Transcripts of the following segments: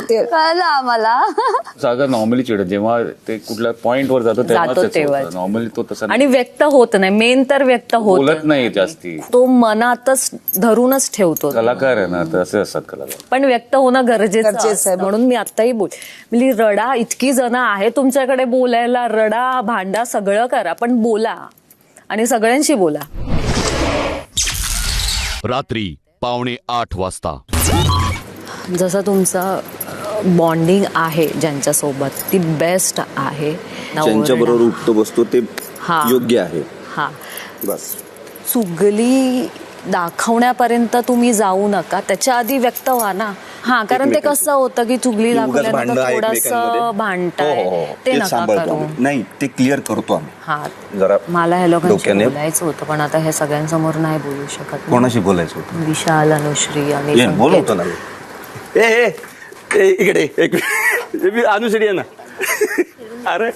कळलं आम्हाला. सागर नॉर्मली चिडत जेव्हा ते कुठल्या पॉइंट वर जातो तेव्हाच नॉर्मली तो तसा आणि व्यक्त होत नाही. मेन तर व्यक्त होत बोलत नाही जास्ती. तो मनातच धरूनच ठेवतो. कलाकार आहे ना, तर असे असतात कलाकार. पण व्यक्त होणं गरजेचं गरजेचं आहे. म्हणून मी आताही म्हणजे रडा, इतकी जण आहे तुमच्याकडे बोलायला, रडा, भांडा, सगळं करा, पण बोला आणि सगळ्यांशी बोला. रात्री 7:45 वाजता. जसं तुमचं बॉन्डिंग आहे ज्यांच्यासोबत ती बेस्ट आहे. ज्यांच्याबरोबर उठतो बसतो ते हा. योग्य आहे. हा, बस. चुगली दाखवण्यापर्यंत तुम्ही जाऊ नका, त्याच्या आधी व्यक्त व्हा ना. हा, कारण ते कसं होतं की चुगली दाखवल्यानंतर थोडंसं भांडताय, ते नका करू. नाही, ते क्लिअर करतो आम्ही. हा, जरा मला ह्या लोकांशी डोक्याने- बोलायचं होतं, पण आता हे सगळ्यांसमोर नाही बोलू शकत. कोणाशी बोलायचं होतं? विशाल, अनुश्री आणि ये, बोल संकेत. होतं ना. इकडे एक मी अनुश्री आहे ना. अरे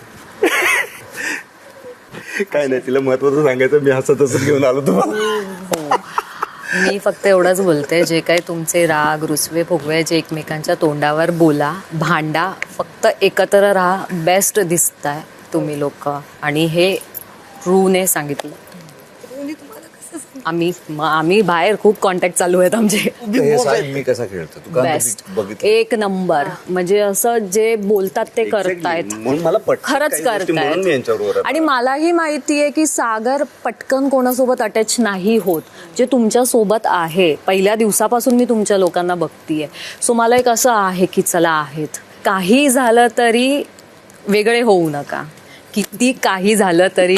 काय नाही, तिला महत्वाचं सांगायचं, मी हसत हसत घेऊन आलो तुम्हाला. मी फक्त एवढंच बोलते, जे काही तुमचे राग, रुसवे, फुगवे जे एकमेकांच्या तोंडावर बोला, भांडा, फक्त एकत्र राहा. बेस्ट दिसताय तुम्ही लोक, आणि हे ट्रूने सांगितलं. आम्ही बाहेर खूप कॉन्टॅक्ट चालू आहेत आमचे. मी कसा खेळतो तू बेस्ट, एक नंबर. म्हणजे असं जे बोलतात ते करतायत, मला खरंच करतायत. आणि मलाही माहितीये की सागर पटकन कोणासोबत अटॅच नाही होत. जे तुमच्या सोबत आहे, पहिल्या दिवसापासून मी तुमच्या लोकांना बघतीये. सो मला एक असं आहे की चला आहेत, काही झालं तरी वेगळे होऊ नका. किती काही झालं तरी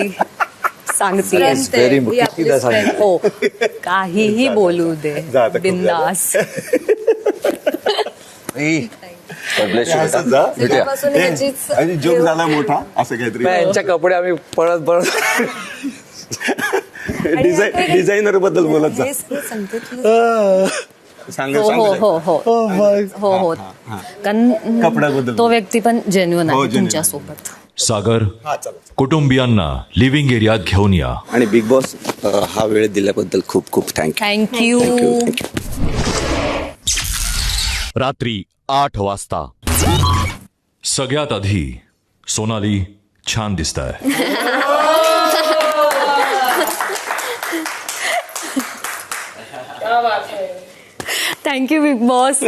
सांगते, हो, काहीही बोलू दे, बिंदास. जोक झाला मोठा असं काहीतरी. यांच्या कपडे आम्ही पळत डिझायनर बद्दल बोलत जा. हो, कारण कपड्याबद्दल तो व्यक्ती पण जेन्युइन आहे तुमच्या सोबत. सागर, कुटुंबियांना लिव्हिंग एरियात घेऊन या. आणि बिग बॉस हा वेळ दिल्याबद्दल खूप खूप थँक्यू. रात्री 8 वाजता. सगळ्यात आधी सोनाली छान दिसताय. Thank you Bigg boss.